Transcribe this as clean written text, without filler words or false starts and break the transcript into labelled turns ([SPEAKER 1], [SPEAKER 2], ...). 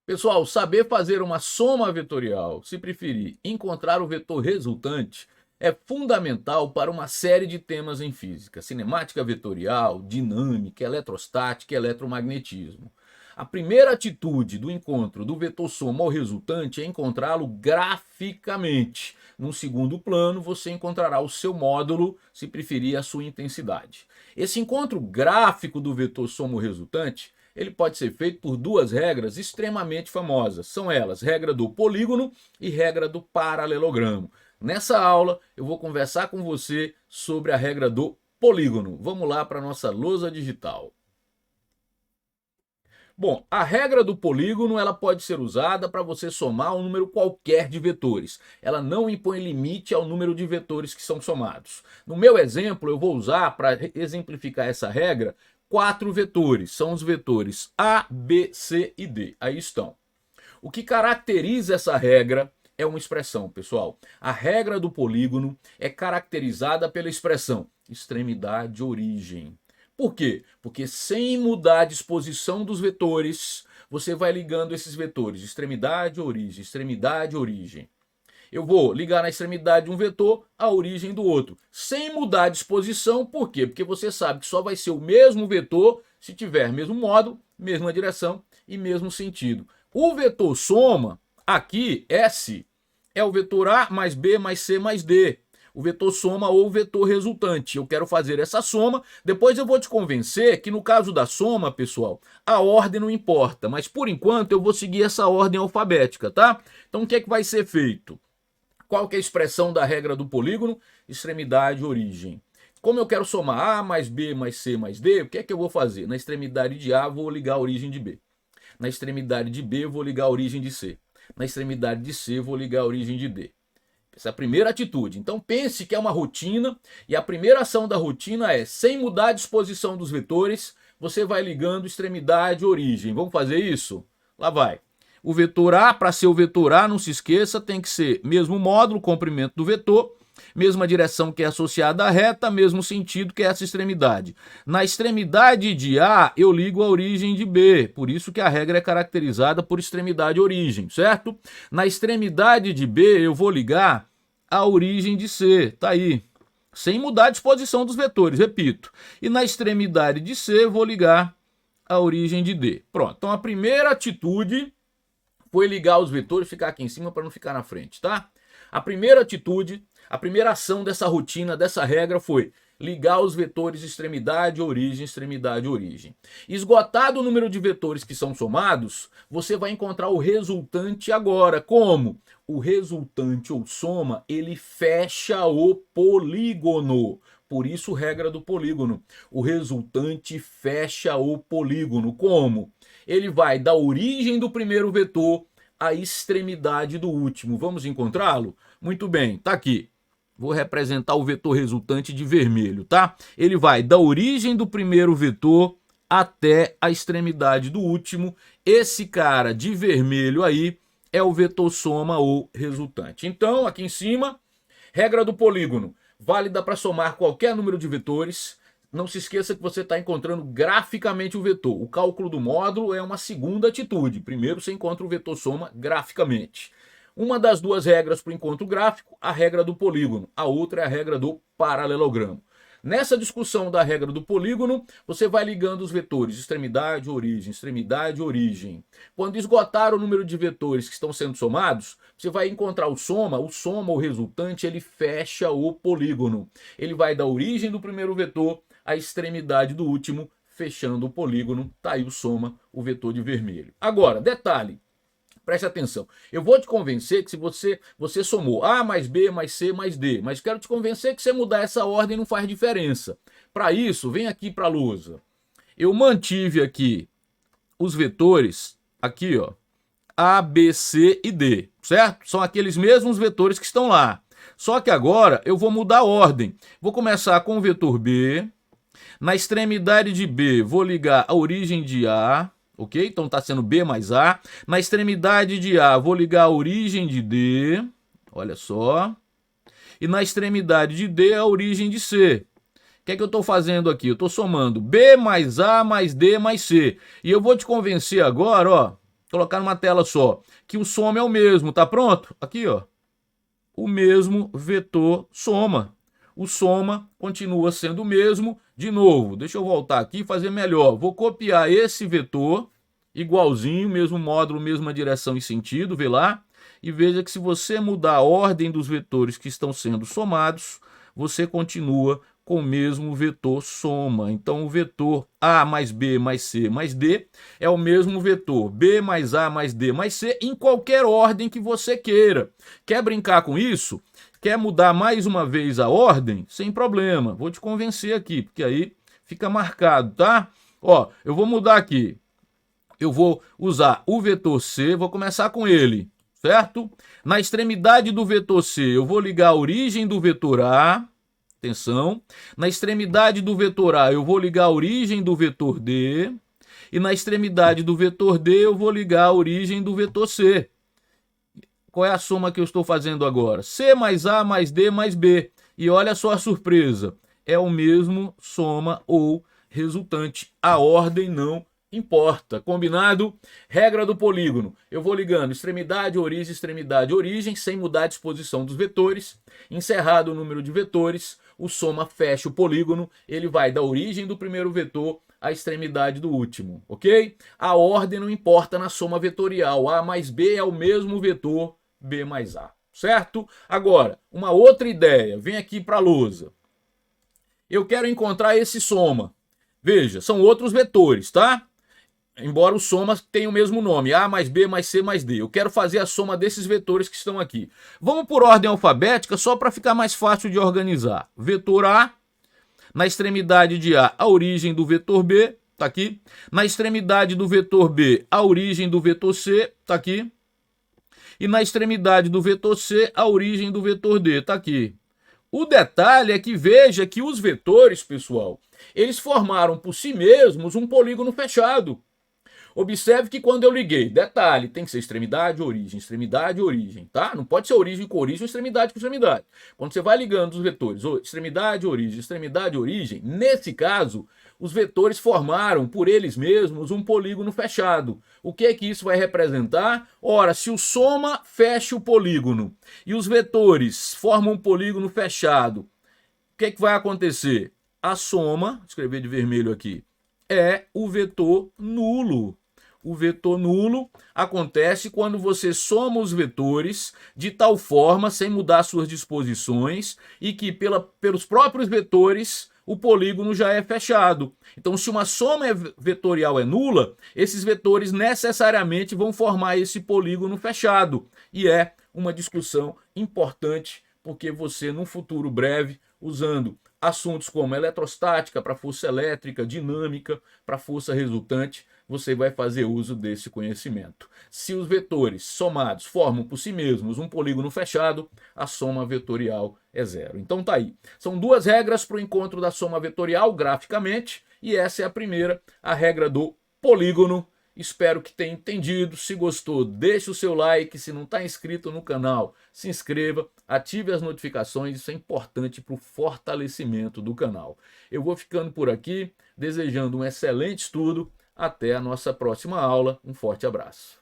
[SPEAKER 1] Pessoal, saber fazer uma soma vetorial, se preferir encontrar o vetor resultante, é fundamental para uma série de temas em física: cinemática vetorial, dinâmica, eletrostática e eletromagnetismo. A primeira atitude do encontro do vetor soma ao resultante é encontrá-lo graficamente. No segundo plano, você encontrará o seu módulo, se preferir a sua intensidade. Esse encontro gráfico do vetor soma ao resultante, ele pode ser feito por duas regras extremamente famosas. São elas, regra do polígono e regra do paralelogramo. Nessa aula, eu vou conversar com você sobre a regra do polígono. Vamos lá para a nossa lousa digital. Bom, a regra do polígono ela pode ser usada para você somar um número qualquer de vetores. Ela não impõe limite ao número de vetores que são somados. No meu exemplo, eu vou usar, para exemplificar essa regra, 4 vetores. São os vetores A, B, C e D. Aí estão. O que caracteriza essa regra é uma expressão, pessoal. A regra do polígono é caracterizada pela expressão extremidade origem. Por quê? Porque sem mudar a disposição dos vetores, você vai ligando esses vetores, extremidade, origem. Eu vou ligar na extremidade de um vetor a origem do outro, sem mudar a disposição. Por quê? Porque você sabe que só vai ser o mesmo vetor se tiver mesmo módulo, mesma direção e mesmo sentido. O vetor soma, aqui, S, é o vetor A mais B mais C mais D. O vetor soma ou o vetor resultante. Eu quero fazer essa soma. Depois eu vou te convencer que no caso da soma, pessoal, a ordem não importa. Mas por enquanto eu vou seguir essa ordem alfabética, tá? Então o que é que vai ser feito? Qual que é a expressão da regra do polígono? Extremidade, origem. Como eu quero somar A mais B mais C mais D, o que é que eu vou fazer? Na extremidade de A vou ligar a origem de B. Na extremidade de B vou ligar a origem de C. Na extremidade de C vou ligar a origem de D. Essa é a primeira atitude. Então pense que é uma rotina e a primeira ação da rotina é, sem mudar a disposição dos vetores, você vai ligando extremidade e origem. Vamos fazer isso? Lá vai. O vetor A, para ser o vetor A, não se esqueça, tem que ser mesmo módulo, comprimento do vetor, mesma direção que é associada à reta, mesmo sentido que é essa extremidade. Na extremidade de A, eu ligo a origem de B, por isso que a regra é caracterizada por extremidade origem, certo? Na extremidade de B, eu vou ligar a origem de C, tá aí, sem mudar a disposição dos vetores, repito. E na extremidade de C, eu vou ligar a origem de D. Pronto, então a primeira atitude foi ligar os vetores, ficar aqui em cima para não ficar na frente, tá? A primeira atitude, a primeira ação dessa rotina, dessa regra foi ligar os vetores extremidade, origem. Esgotado o número de vetores que são somados, você vai encontrar o resultante agora. Como? O resultante ou soma, ele fecha o polígono. Por isso, regra do polígono. O resultante fecha o polígono. Como? Ele vai da origem do primeiro vetor à extremidade do último. Vamos encontrá-lo? Muito bem, tá aqui. Vou representar o vetor resultante de vermelho, tá? Ele vai da origem do primeiro vetor até a extremidade do último. Esse cara de vermelho aí é o vetor soma ou resultante. Então, aqui em cima, regra do polígono, válida para somar qualquer número de vetores. Não se esqueça que você está encontrando graficamente o vetor. O cálculo do módulo é uma segunda atitude. Primeiro você encontra o vetor soma graficamente. Uma das duas regras para o encontro gráfico, a regra do polígono. A outra é a regra do paralelogramo. Nessa discussão da regra do polígono, você vai ligando os vetores extremidade, origem. Quando esgotar o número de vetores que estão sendo somados, você vai encontrar o soma, o resultante, ele fecha o polígono. Ele vai da origem do primeiro vetor à extremidade do último, fechando o polígono. Tá aí o soma, o vetor de vermelho. Agora, detalhe. Preste atenção, eu vou te convencer que se você somou A mais B mais C mais D, mas quero te convencer que se mudar essa ordem não faz diferença. Para isso, vem aqui para a lousa. Eu mantive aqui os vetores, aqui ó, A, B, C e D, certo? São aqueles mesmos vetores que estão lá. Só que agora eu vou mudar a ordem. Vou começar com o vetor B, na extremidade de B vou ligar a origem de A, ok? Então está sendo B mais A. Na extremidade de A, vou ligar a origem de D. Olha só. E na extremidade de D, a origem de C. O que é que eu estou fazendo aqui? Eu estou somando B mais A mais D mais C. E eu vou te convencer agora, ó, colocar numa tela só, que o soma é o mesmo, tá pronto? Aqui, ó, o mesmo vetor soma. O soma continua sendo o mesmo. De novo, deixa eu voltar aqui e fazer melhor. Vou copiar esse vetor, igualzinho, mesmo módulo, mesma direção e sentido, vê lá. E veja que se você mudar a ordem dos vetores que estão sendo somados, você continua com o mesmo vetor soma. Então o vetor A mais B mais C mais D é o mesmo vetor B mais A mais D mais C em qualquer ordem que você queira. Quer brincar com isso? Quer mudar mais uma vez a ordem? Sem problema. Vou te convencer aqui, porque aí fica marcado, tá? Ó, eu vou mudar aqui. Eu vou usar o vetor C, vou começar com ele, certo? Na extremidade do vetor C, eu vou ligar a origem do vetor A. Atenção. Na extremidade do vetor A, eu vou ligar a origem do vetor D. E na extremidade do vetor D, eu vou ligar a origem do vetor C. Qual é a soma que eu estou fazendo agora? C mais A mais D mais B. E olha só a surpresa. É o mesmo soma ou resultante. A ordem não importa. Combinado? Regra do polígono. Eu vou ligando extremidade, origem, sem mudar a disposição dos vetores. Encerrado o número de vetores, o soma fecha o polígono. Ele vai da origem do primeiro vetor à extremidade do último, ok? A ordem não importa na soma vetorial. A mais B é o mesmo vetor B mais A, certo? Agora, uma outra ideia. Vem aqui para a lousa. Eu quero encontrar esse soma. Veja, são outros vetores, tá? Embora o soma tenha o mesmo nome, A mais B mais C mais D. Eu quero fazer a soma desses vetores que estão aqui. Vamos por ordem alfabética, só para ficar mais fácil de organizar. Vetor A, na extremidade de A, a origem do vetor B, tá aqui. Na extremidade do vetor B, a origem do vetor C, tá aqui. E na extremidade do vetor C, a origem do vetor D, tá aqui. O detalhe é que veja que os vetores, pessoal, eles formaram por si mesmos um polígono fechado. Observe que quando eu liguei, detalhe, tem que ser extremidade, origem, tá? Não pode ser origem com origem ou extremidade com extremidade. Quando você vai ligando os vetores, extremidade, origem, nesse caso, os vetores formaram por eles mesmos um polígono fechado. O que é que isso vai representar? Ora, se o soma fecha o polígono e os vetores formam um polígono fechado, o que é que vai acontecer? A soma, escrever de vermelho aqui, é o vetor nulo. O vetor nulo acontece quando você soma os vetores de tal forma, sem mudar suas disposições, e que pelos próprios vetores o polígono já é fechado. Então, se uma soma vetorial é nula, esses vetores necessariamente vão formar esse polígono fechado. E é uma discussão importante, porque você, num futuro breve, usando assuntos como eletrostática para força elétrica, dinâmica para força resultante, você vai fazer uso desse conhecimento. Se os vetores somados formam por si mesmos um polígono fechado, a soma vetorial é zero. Então tá aí. São duas regras para o encontro da soma vetorial graficamente, e essa é a primeira, a regra do polígono. Espero que tenha entendido. Se gostou, deixe o seu like. Se não está inscrito no canal, se inscreva, ative as notificações. Isso é importante para o fortalecimento do canal. Eu vou ficando por aqui, desejando um excelente estudo. Até a nossa próxima aula. Um forte abraço.